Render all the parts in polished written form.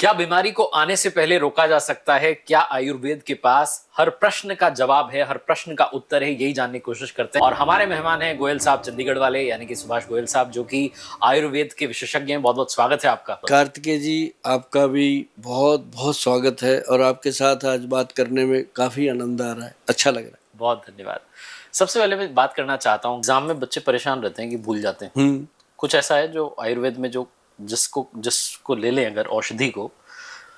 क्या बीमारी को आने से पहले रोका जा सकता है? क्या आयुर्वेद के पास हर प्रश्न का जवाब है, हर प्रश्न का उत्तर है? यही जानने की कोशिश करते हैं। और हमारे मेहमान हैं गोयल साहब, चंडीगढ़ वाले, यानी कि सुभाष गोयल साहब, जो कि आयुर्वेद के विशेषज्ञ हैं। बहुत बहुत स्वागत है आपका। कार्तिकेय जी, आपका भी बहुत बहुत स्वागत है और आपके साथ आज बात करने में काफी आनंद आ रहा है, अच्छा लग रहा है। बहुत धन्यवाद। सबसे पहले मैं बात करना चाहता हूँ, एग्जाम में बच्चे परेशान रहते हैं कि भूल जाते हैं। कुछ ऐसा है जो आयुर्वेद में जो जिसको ले लें अगर औषधि को,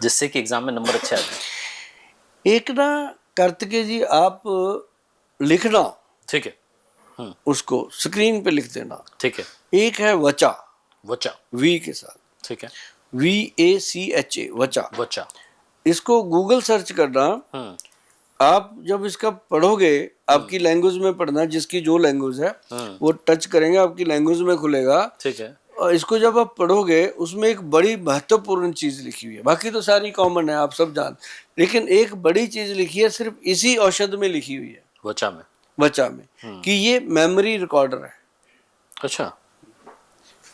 जिससे कि एग्जाम में नंबर अच्छे आते हैं? एक ना कार्तिकेय जी, आप लिखना, ठीक है, उसको स्क्रीन पे लिख देना। ठीक है। एक है वचा, वचा, वी के साथ, ठीक है, VACHA, वचा। वचा, इसको गूगल सर्च करना। आप जब इसका पढ़ोगे, आपकी लैंग्वेज में पढ़ना, जिसकी जो लैंग्वेज है वो टच करेंगे, आपकी लैंग्वेज में खुलेगा। ठीक है। और इसको जब आप पढ़ोगे, उसमें एक बड़ी महत्वपूर्ण चीज लिखी हुई है। बाकी तो सारी कॉमन है, आप सब जान, लेकिन एक बड़ी चीज लिखी है, सिर्फ इसी औषध में लिखी हुई है, वचा में, कि ये मेमोरी रिकॉर्डर है। अच्छा।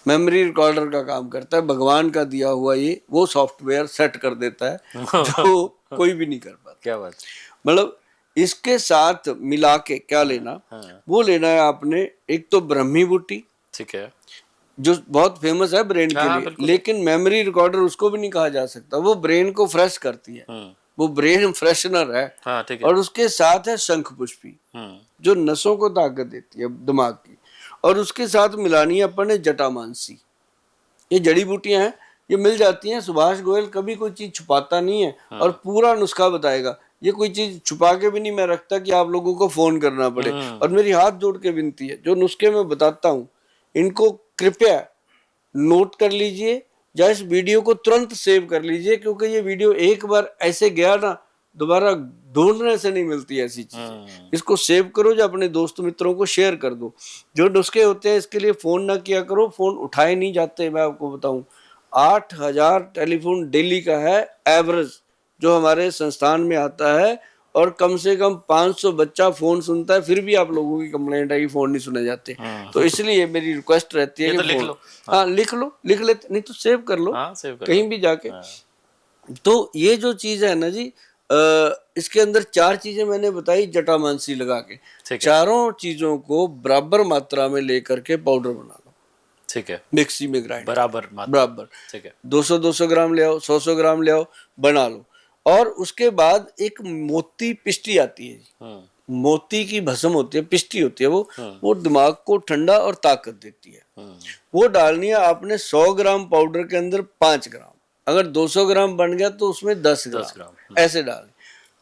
मेमोरी रिकॉर्डर का काम करता है, भगवान का दिया हुआ ये वो सॉफ्टवेयर सेट कर देता है जो कोई भी नहीं कर पाता। क्या बात। मतलब इसके साथ मिला के क्या लेना, वो लेना है आपने। एक तो ब्रह्मी बूटी, ठीक है, जो बहुत फेमस है ब्रेन के लिए, लेकिन मेमोरी रिकॉर्डर उसको भी नहीं कहा जा सकता। वो ब्रेन को फ्रेश करती है, वो ब्रेन फ्रेशनर है। हाँ, ठीक है। और उसके साथ है शंख पुष्पी, जो नसों को ताकत देती है, दिमाग की। और उसके साथ मिलानी है अपन ने जटामानसी। ये जड़ी बूटियां हैं, ये मिल जाती हैं। सुभाष गोयल कभी कोई चीज छुपाता नहीं है और पूरा नुस्खा बताएगा। ये कोई चीज छुपा के भी नहीं मैं रखता कि आप लोगों को फोन करना पड़े। और मेरी हाथ जोड़ के विनती है, जो नुस्खे मैं बताता हूँ, इनको कृपया नोट कर लीजिए, या इस वीडियो को तुरंत सेव कर लीजिए, क्योंकि ये वीडियो एक बार ऐसे गया ना, दोबारा ढूंढने से नहीं मिलती ऐसी चीज। इसको सेव करो, जो अपने दोस्त मित्रों को शेयर कर दो। जो नुस्खे होते हैं, इसके लिए फोन ना किया करो, फोन उठाए नहीं जाते। मैं आपको बताऊं, 8,000 टेलीफोन डेली का है एवरेज जो हमारे संस्थान में आता है, और कम से कम 500 बच्चा फोन सुनता है, फिर भी आप लोगों की कंप्लेंट है कि फोन नहीं सुने जाते। तो इसलिए मेरी रिक्वेस्ट रहती है कि लिख लो। हाँ, लिख लो, लिख लेते, नहीं तो सेव कर लो, कहीं भी जाके। तो ये जो चीज है ना जी, इसके अंदर 4 चीजें मैंने बताई जटामानसी लगा के। चारों चीजों को बराबर मात्रा में लेकर के पाउडर बना लो, ठीक है, मिक्सी में ग्राइंड बराबर, ठीक है। 200-200 ग्राम ले आओ, 100-100 ग्राम ले आओ, बना लो। और उसके बाद एक मोती पिष्टी आती है जी, मोती की भस्म होती है, पिष्टी होती है, वो दिमाग को ठंडा और ताकत देती है। वो डालनी है आपने 100 ग्राम पाउडर के अंदर 5 ग्राम। अगर 200 ग्राम बन गया तो उसमें 10 ग्राम ऐसे डालें।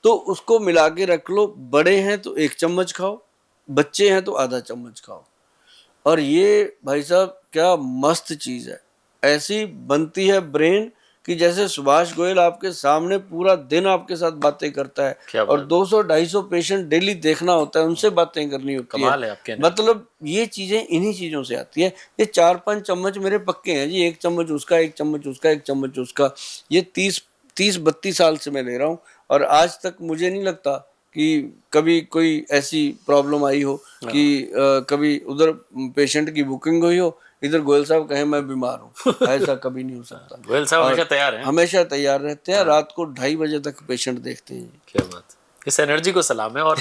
तो उसको मिला के रख लो। बड़े हैं तो 1 चम्मच खाओ, बच्चे हैं तो आधा चम्मच खाओ। और ये भाई साहब क्या मस्त चीज है। ऐसी बनती है ब्रेन कि जैसे सुभाष गोयल आपके सामने पूरा दिन आपके साथ बातें करता है, और 200-250 पेशेंट डेली देखना होता है, उनसे बातें करनी होती है। मतलब ये चीजें इन्हीं चीजों से आती है। ये 4-5 चम्मच मेरे पक्के हैं जी, 1 चम्मच उसका, 1 चम्मच उसका, 1 चम्मच उसका। ये 30-32 साल से मैं ले रहा हूँ, और आज तक मुझे नहीं लगता कि कभी कोई ऐसी प्रॉब्लम आई हो कि कभी उधर पेशेंट की बुकिंग हुई हो, इधर गोयल साहब कहे मैं बीमार हूँ। ऐसा कभी नहीं हो सकता। गोयल साहब हमेशा तैयार हैं, हमेशा तैयार रहते हैं। रात को 2:30 बजे तक पेशेंट देखते हैं। क्या बात। इस एनर्जी को सलाम है। और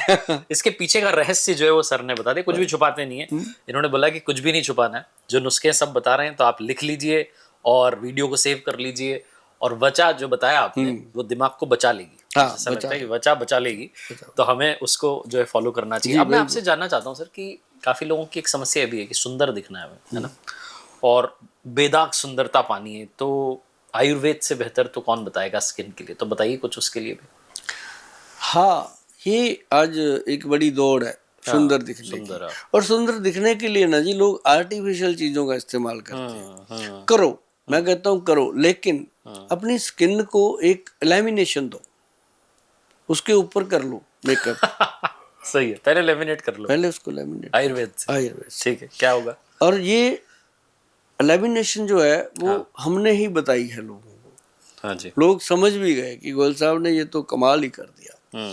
इसके पीछे का रहस्य जो है वो सर ने बता दिया। कुछ भी छुपाते नहीं है। इन्होंने बोला कि कुछ भी नहीं छुपाना है, जो नुस्खे सब बता रहे हैं तो आप लिख लीजिए और वीडियो को सेव कर लीजिए। और वचा जो बताया आपने, वो दिमाग को बचा लेगी। ऐसा लगता है कि वचा बचा लेगी, तो हमें उसको जो है फॉलो करना चाहिए। अब मैं आपसे जानना चाहता हूँ सर कि काफी लोगों की एक समस्या भी है कि सुंदर दिखना है ना, और बेदाग सुंदरता पानी है। तो आयुर्वेद से बेहतर तो कौन बताएगा स्किन के लिए? तो बताइए कुछ उसके लिए भी। हाँ, ये आज एक बड़ी दौड़ है सुंदर दिखने की। और सुंदर दिखने के लिए ना जी, लोग आर्टिफिशियल चीजों का इस्तेमाल करते हैं। करो, मैं कहता हूँ करो, लेकिन अपनी स्किन को एक लैमिनेशन दो, उसके ऊपर कर लो मेकअप। सही है, पहले लेमिनेट कर लो, पहले उसको लेमिनेट आयुर्वेद से। ठीक है, क्या होगा? और ये लेमिनेशन जो है वो हमने ही बताई है लोगों को। हाँ जी। लोग समझ भी गए कि गोयल साहब ने ये तो कमाल ही कर दिया।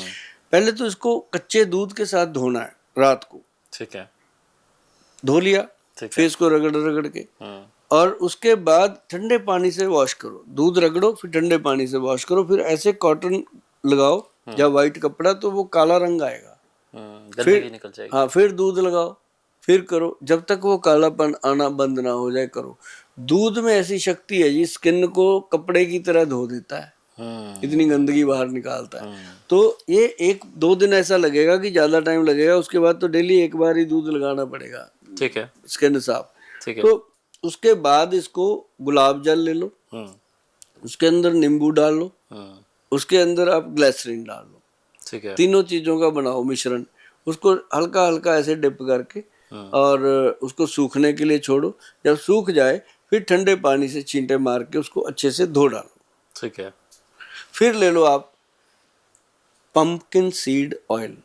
पहले तो इसको कच्चे दूध के साथ धोना है रात को। ठीक है, धो लिया, फेस को रगड़ रगड़ के, और उसके बाद ठंडे पानी से वॉश करो, दूध रगड़ो फिर ठंडे पानी से वॉश करो, फिर ऐसे कॉटन लगाओ या वाइट कपड़ा, तो वो काला रंग आएगा। गंदगी निकल जाएगी। हाँ, फिर दूध लगाओ, फिर करो, जब तक वो कालापन आना बंद ना हो जाए करो। दूध में ऐसी शक्ति है जी, स्किन को कपड़े की तरह धो देता है, इतनी गंदगी बाहर निकालता है। तो ये 1-2 दिन ऐसा लगेगा कि ज्यादा टाइम लगेगा, उसके बाद तो डेली एक बार ही दूध लगाना पड़ेगा। ठीक है, स्किन साफ। ठीक है। तो उसके बाद इसको गुलाब जल ले लो, उसके अंदर नींबू डाल लो, उसके अंदर आप ग्लिसरीन डाल लो, ठीक है। तीनों चीजों का बनाओ मिश्रण, उसको हल्का हल्का ऐसे डिप करके और उसको सूखने के लिए छोड़ो। जब सूख जाए फिर ठंडे पानी से छींटे मार के उसको अच्छे से धो डालो। ठीक है। फिर ले लो आप पंपकिन सीड ऑयल,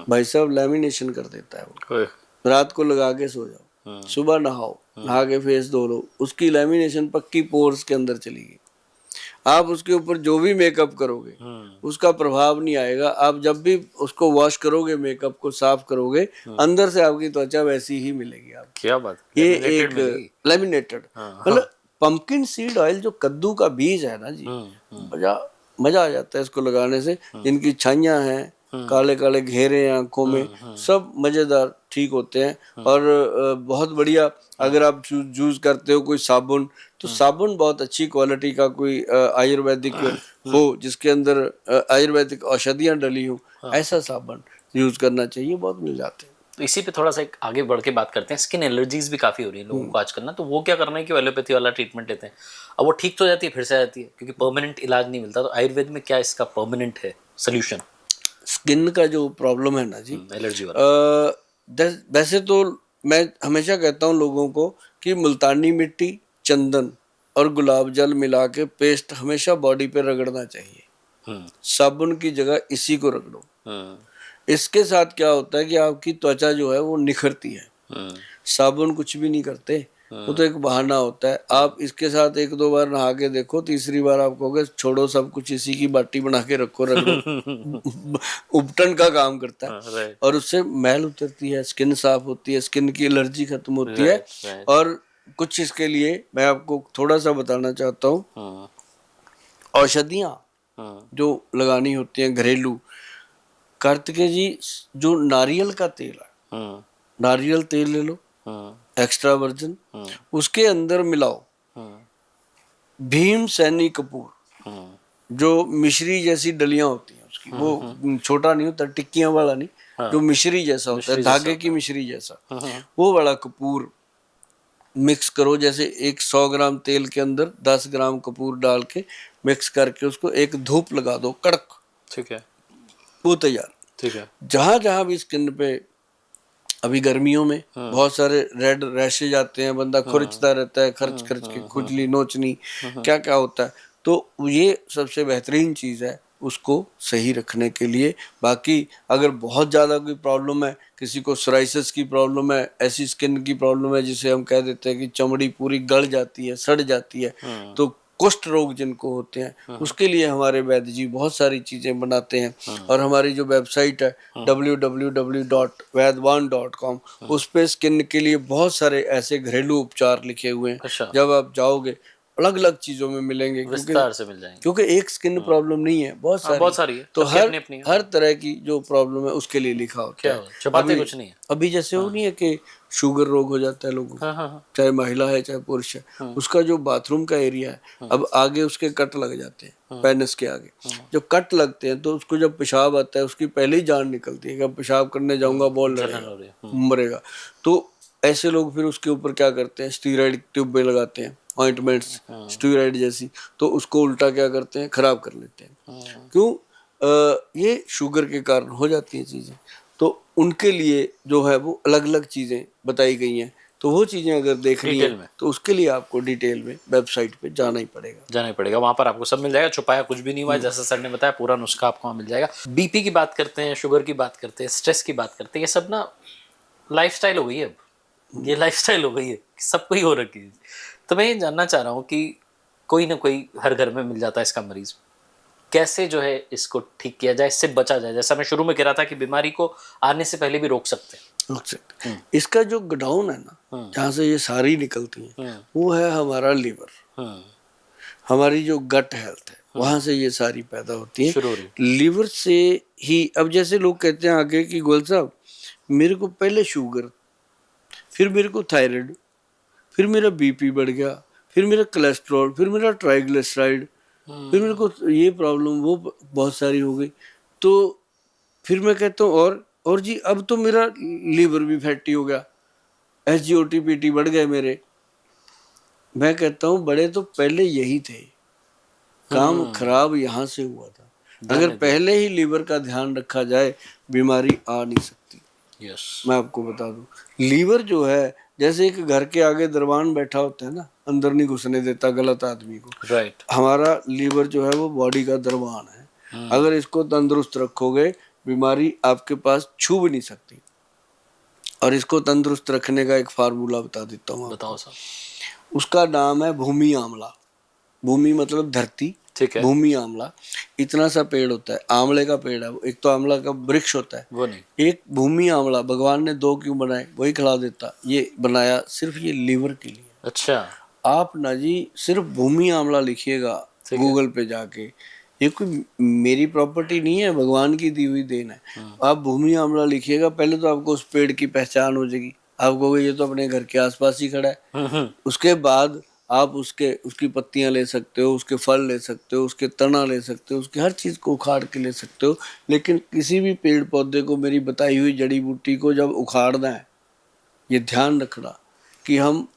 भाई साहब लैमिनेशन कर देता है वो। ओए, रात को लगा के सो जाओ, सुबह नहाओ, नहा के फेस धो लो, उसकी लैमिनेशन पक्की पोर्स के अंदर चलेगी। आप उसके ऊपर जो भी मेकअप करोगे उसका प्रभाव नहीं आएगा। आप जब भी उसको वॉश करोगे, मेकअप को साफ करोगे, अंदर से आपकी त्वचा वैसी ही मिलेगी आपको। क्या बात, ये laminated एक मिलेगी। लेमिनेटेड, मतलब पंपकिन सीड ऑयल जो कद्दू का बीज है ना जी, मजा आ जाता है इसको लगाने से। जिनकी छाइयां हैं, काले काले घेरे हैं आंखों में, सब मजेदार ठीक होते हैं। और बहुत बढ़िया, अगर आप यूज करते हो कोई साबुन, तो साबुन बहुत अच्छी क्वालिटी का कोई आयुर्वेदिक हो, जिसके अंदर आयुर्वेदिक औषधियां डली हो, ऐसा साबुन यूज करना चाहिए, बहुत मिल जाते हैं। तो इसी पे थोड़ा सा एक आगे बढ़ के बात करते हैं। स्किन एलर्जीज भी काफी हो रही है लोगों को आजकल ना, तो वो क्या करना है कि एलोपैथी वाला ट्रीटमेंट लेते हैं, अब वो ठीक तो जाती है फिर से आ जाती है, क्योंकि परमानेंट इलाज नहीं मिलता। तो आयुर्वेद में क्या इसका परमानेंट है सोल्यूशन स्किन का जो प्रॉब्लम है ना जी, एलर्जी वाला? वैसे तो मैं हमेशा कहता हूँ लोगों को कि मुल्तानी मिट्टी, चंदन और गुलाब जल मिला के पेस्ट हमेशा बॉडी पे रगड़ना चाहिए। साबुन की जगह इसी को रगड़ो। इसके साथ क्या होता है कि आपकी त्वचा जो है वो निखरती है। साबुन कुछ भी नहीं करते, वो तो एक बहाना होता है। आप इसके साथ 1-2 बार नहा के देखो, तीसरी बार आप कहोगे छोड़ो सब कुछ, इसी की बाटी बना के रखो, रगड़ो। उपटन का काम करता है और उससे मैल उतरती है, स्किन साफ होती है, स्किन की एलर्जी खत्म होती है। और कुछ इसके लिए मैं आपको थोड़ा सा बताना चाहता हूँ। औषधियाँ जो लगानी होती हैं घरेलू, कार्तिकेय जी, जो नारियल का तेल है, नारियल तेल ले लो एक्स्ट्रा वर्जिन, उसके अंदर मिलाओ भीम सैनी कपूर, जो मिश्री जैसी डलियां होती हैं उसकी, वो छोटा नहीं होता, टिक्कियां वाला नहीं, जो मिश्री जैसा होता है, धागे की मिश्री जैसा, वो वाला कपूर मिक्स करो। जैसे 100 ग्राम तेल के अंदर 10 ग्राम कपूर डाल के मिक्स करके उसको एक धूप लगा दो कड़क, ठीक है, वो तैयार। ठीक है। जहां जहां भी स्किन पे, अभी गर्मियों में बहुत सारे रेड रैशेज आते हैं, बंदा खुरचता रहता है, खर्च खर्च के, खुजली, नोचनी, क्या क्या होता है, तो ये सबसे बेहतरीन चीज है उसको सही रखने के लिए। बाकी अगर बहुत ज़्यादा कोई प्रॉब्लम है, किसी को सोराइसिस की प्रॉब्लम है, ऐसी स्किन की प्रॉब्लम है जिसे हम कह देते हैं कि चमड़ी पूरी गल जाती है, सड़ जाती है, तो कुष्ठ रोग जिनको होते हैं, उसके लिए हमारे वैद्य जी बहुत सारी चीज़ें बनाते हैं। और हमारी जो वेबसाइट है www.vaidwan.com, उस पे स्किन के लिए बहुत सारे ऐसे घरेलू उपचार लिखे हुए हैं। अच्छा। जब आप जाओगे अलग अलग चीजों में मिलेंगे, विस्तार से मिल जाएंगे, क्योंकि एक स्किन प्रॉब्लम नहीं है, बहुत सारी है, तो अपनी हर तरह की जो प्रॉब्लम है उसके लिए लिखा होता है। छुपाते कुछ नहीं है। अभी जैसे वो नहीं है कि शुगर रोग हो जाता है लोगों को, चाहे महिला है चाहे पुरुष है, उसका जो बाथरूम का एरिया है, अब आगे उसके कट लग जाते हैं, पेनिस के आगे जब कट लगते हैं तो उसको जब पेशाब आता है उसकी पहले ही जान निकलती है कि अब पेशाब करने जाऊंगा बॉल लड़ेगा, मरेगा। तो ऐसे लोग फिर उसके ऊपर क्या करते हैं, स्टीरॉइड ट्यूबें लगाते हैं, ऑइंटमेंट्स स्टीरॉइड जैसी, तो उसको उल्टा क्या करते हैं, खराब कर लेते हैं। क्यों? ये शुगर के कारण हो जाती हैं चीज़ें। तो उनके लिए जो है वो अलग अलग चीज़ें बताई गई हैं, तो वो चीज़ें अगर देखनी है तो उसके लिए आपको डिटेल में वेबसाइट पे जाना ही पड़ेगा। वहाँ पर आपको सब मिल जाएगा, छुपाया कुछ भी नहीं हुआ है, जैसा सर ने बताया पूरा नुस्खा आपको वहाँ मिल जाएगा। बीपी की बात करते हैं, शुगर की बात करते हैं, स्ट्रेस की बात करते हैं, ये सब ना लाइफस्टाइल हो गई है। अब ये लाइफस्टाइल हो गई है, सबको ही हो रखी है। तो मैं ये जानना चाह रहा हूँ कि कोई ना कोई हर घर में मिल जाता है इसका मरीज, कैसे जो है इसको ठीक किया जाए, इससे बचा जाए। जैसा मैं शुरू में कह रहा था कि बीमारी को आने से पहले भी रोक सकते हैं। लग सकते हैं। इसका जो गोडाउन है ना, जहाँ से ये सारी निकलती है, वो है हमारा लीवर। हमारी जो गट हेल्थ है, वहां से ये सारी पैदा होती है, लीवर से ही। अब जैसे लोग कहते हैं आगे कि गोयल साहब मेरे को पहले शुगर, फिर मेरे को थायराइड, फिर मेरा बीपी बढ़ गया, फिर मेरा कोलेस्ट्रॉल, फिर मेरा ट्राइग्लिसराइड, फिर मेरे को ये प्रॉब्लम वो बहुत सारी हो गई। तो फिर मैं कहता हूँ और जी अब तो मेरा लीवर भी फैटी हो गया, SGOT PT बढ़ गए मेरे। मैं कहता हूँ बड़े तो पहले यही थे, काम खराब यहाँ से हुआ था। अगर पहले ही लीवर का ध्यान रखा जाए, बीमारी आ नहीं सकती। मैं आपको बता दूं, लीवर जो है जैसे एक घर के आगे दरबान बैठा होता है ना, अंदर नहीं घुसने देता गलत आदमी को, राइट। हमारा लीवर जो है वो बॉडी का दरबान है। अगर इसको तंदुरुस्त रखोगे, बीमारी आपके पास छू भी नहीं सकती। और इसको तंदुरुस्त रखने का एक फार्मूला बता देता हूँ। बताओ साहब। उसका नाम है भूमि आंवला। भूमि मतलब धरती, ठीक है। भूमि आंवला। इतना सा पेड़ होता है, आंवले का पेड़ है। एक तो आंवला का वृक्ष होता है, वो नहीं, एक भूमि आंवला। भगवान ने 2 क्यों बनाए, वही खिला देता। ये बनाया सिर्फ ये लीवर के लिए। अच्छा। आप ना जी सिर्फ भूमि आंवला लिखिएगा गूगल पे जाके, ये कोई मेरी प्रॉपर्टी नहीं है, भगवान की दी हुई देन है। आप भूमि आंवला लिखिएगा, पहले तो आपको उस पेड़ की पहचान हो जाएगी। आप कहोगे ये तो अपने घर के आसपास ही खड़ा है। उसके बाद आप उसकी पत्तियां ले सकते हो, उसके फल ले सकते हो, उसके तना ले सकते हो, उसकी हर चीज को उखाड़ के ले सकते हो। लेकिन किसी भी पेड़ पौधे को, मेरी बताई हुई जड़ी बूटी को जब उखाड़ना है, ये ध्यान रखना कि हम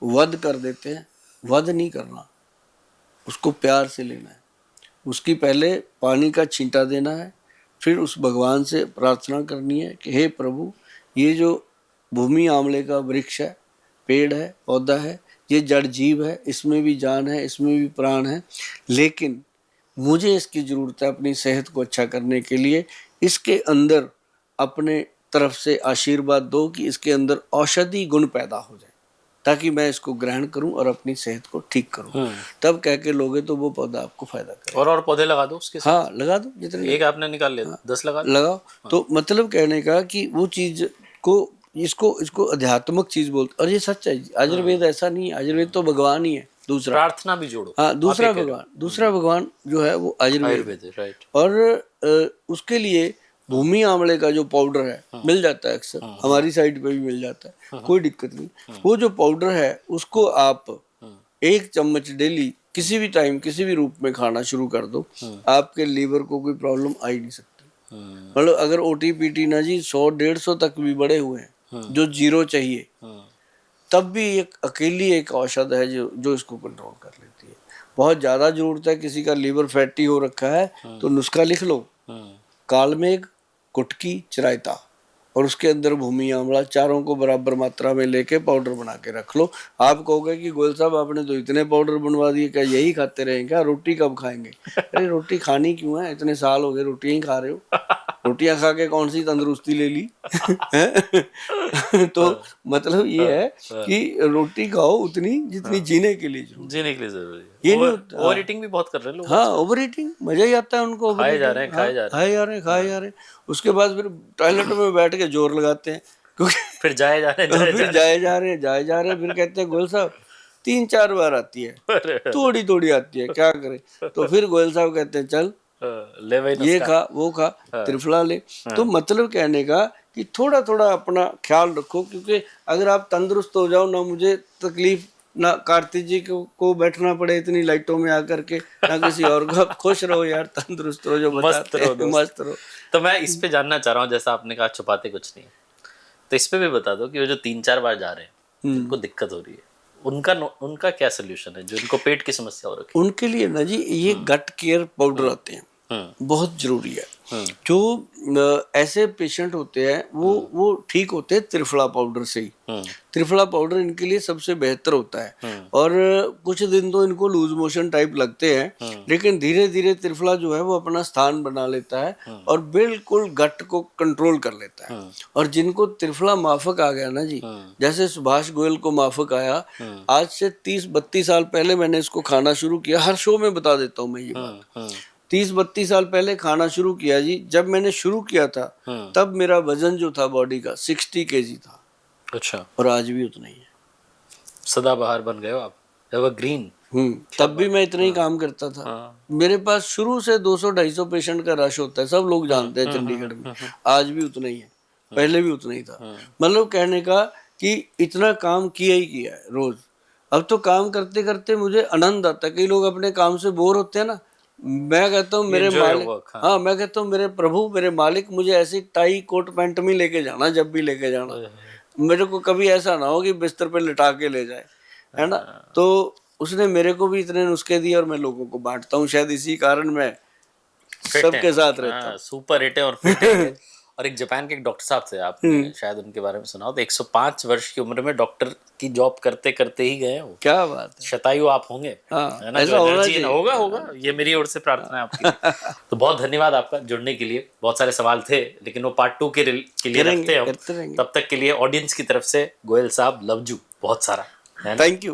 वध कर देते हैं। वध नहीं करना, उसको प्यार से लेना है। उसकी पहले पानी का छींटा देना है, फिर उस भगवान से प्रार्थना करनी है कि हे प्रभु, ये जो भूमि आंवले का वृक्ष है, पेड़ है, पौधा है, ये जड़ जीव है, इसमें भी जान है, इसमें भी प्राण है, लेकिन मुझे इसकी ज़रूरत है अपनी सेहत को अच्छा करने के लिए। इसके अंदर अपने तरफ से आशीर्वाद दो कि इसके अंदर औषधि गुण पैदा हो जाए, ताकि मैं इसको ग्रहण करूं और अपनी सेहत को ठीक करूं। तब कह के लोगे तो वो पौधा आपको फायदा करे। और पौधे लगा दो उसके साथ। हाँ लगा दो, जितने एक आपने निकाल लिया, 10 लगाओ। तो मतलब कहने का कि वो चीज को, इसको अध्यात्मक चीज बोलते। और ये सच है, आयुर्वेद ऐसा नहीं है, आयुर्वेद तो भगवान ही है। दूसरा प्रार्थना भी जोड़ो। हाँ, दूसरा भगवान जो है वो आयुर्वेद है। राइट। और उसके लिए भूमि आंवले का जो पाउडर है मिल जाता है, अक्सर हमारी साइड पे भी मिल जाता है, कोई दिक्कत नहीं। वो जो पाउडर है उसको आप 1 चम्मच डेली किसी भी टाइम किसी भी रूप में खाना शुरू कर दो, आपके लीवर को कोई प्रॉब्लम आ ही नहीं सकती। मतलब अगर OTPT ना जी 100-150 तक भी बढ़े हुए हैं, जो 0 चाहिए, तब भी एक अकेली एक औषध है जो इसको कंट्रोल कर लेती है। बहुत ज्यादा जरूरत है, किसी का लीवर फैटी हो रखा है, तो नुस्खा लिख लो, कालमेघ, कुटकी, चिरायता, और उसके अंदर भूमि आंवला, चारों को बराबर मात्रा में लेके पाउडर बना के रख लो। आप कहोगे कि गोयल साहब आपने तो इतने पाउडर बनवा दिए, क्या यही खाते रहेंगे, क्या रोटी कब खाएंगे? अरे रोटी खानी क्यों है, इतने साल हो गए रोटियां ही खा रहे हो, रोटियां खा के कौन सी तंदुरुस्ती ले ली? तो मतलब ये है कि रोटी खाओ उतनी जितनी जीने के लिए जीने के लिए जरूरी है। ये नहीं होता। ओवर ईटिंग भी बहुत कर रहे हैं लोग। हाँ, ओवर ईटिंग मजा ही आता है उनको। खाए जा रहे हैं, खाए जा रहे हैं। उसके बाद फिर टॉयलेट में बैठ के जोर लगाते हैं, क्योंकि फिर जाए जा रहे हैं। फिर कहते हैं गोयल साहब 3-4 बार आती है, थोड़ी आती है, क्या करें? तो फिर गोयल साहब कहते हैं चल ये खा वो खा, त्रिफला ले। तो मतलब कहने का कि थोड़ा थोड़ा अपना ख्याल रखो, क्योंकि अगर आप तंदुरुस्त हो जाओ ना, मुझे तकलीफ ना कार्तिक जी को बैठना पड़े इतनी लाइटों में आकर के, ना किसी और को। खुश रहो यार, तंदुरुस्त रहो, जो मस्त रहो। तो मैं इस पे जानना चाह रहा हूँ, जैसा आपने कहा छुपाते कुछ नहीं, तो इस पे भी बता दो कि वो जो 3-4 बार जा रहे हैं, जिनको दिक्कत हो रही है, उनका क्या सोल्यूशन है, जो उनको पेट की समस्या हो रखी है? उनके लिए ना जी ये गट केयर पाउडर आते हैं, बहुत जरूरी है। जो ऐसे पेशेंट होते हैं वो ठीक होते हैं त्रिफला पाउडर से ही। त्रिफला पाउडर इनके लिए सबसे बेहतर होता है। और कुछ दिन तो इनको लूज मोशन टाइप लगते हैं, लेकिन धीरे धीरे त्रिफला जो है वो अपना स्थान बना लेता है और बिल्कुल गट को कंट्रोल कर लेता है। और जिनको त्रिफला माफक आ गया ना जी, जैसे सुभाष गोयल को माफक आया, आज से 30-32 साल पहले मैंने इसको खाना शुरू किया। हर शो में बता देता हूँ मैं ये बात। 30-32 साल पहले खाना शुरू किया जी। जब मैंने शुरू किया था तब मेरा वजन जो था बॉडी का 60 kg था, अच्छा, और आज भी उतना ही है। सदाबहार बन गए हो आप, एवरग्रीन। तब भी मैं इतना ही काम करता था। मेरे पास शुरू से 200-250 पेशेंट का रश होता है, सब लोग जानते हैं चंडीगढ़ में। आज भी उतना ही है, पहले भी उतना ही था। मतलब कहने का कि इतना काम किया ही किया है रोज। अब तो काम करते करते मुझे आनंद आता है। कई लोग अपने काम से बोर होते हैं ना, मैं कहता हूँ मेरे मालिक, हाँ मैं कहता हूँ मेरे प्रभु, मेरे मालिक, मुझे ऐसी टाई कोट पैंट में लेके जाना, जब भी लेके जाना, मेरे को कभी ऐसा ना हो कि बिस्तर पे लिटा के ले जाए, है ना। तो उसने मेरे को भी इतने नुस्खे दिए और मैं लोगों को बांटता हूँ। शायद इसी कारण मैं सबके साथ रहता हूँ। सुपर हिट है और फिट है। और एक जापान के एक डॉक्टर साहब थे, आपने शायद उनके बारे में सुना हो, तो 105 वर्ष की उम्र में डॉक्टर की जॉब करते करते ही गए हो। क्या बात है, शतायु आप होंगे, है ना, जो एनर्जी होगा होगा, ये मेरी ओर से प्रार्थना है आपकी। तो बहुत धन्यवाद आपका जुड़ने के लिए। बहुत सारे सवाल थे लेकिन वो पार्ट 2 के लिए रखते हैं हम। तब तक के लिए ऑडियंस की तरफ से गोयल साहब लव यू बहुत सारा। Thank you.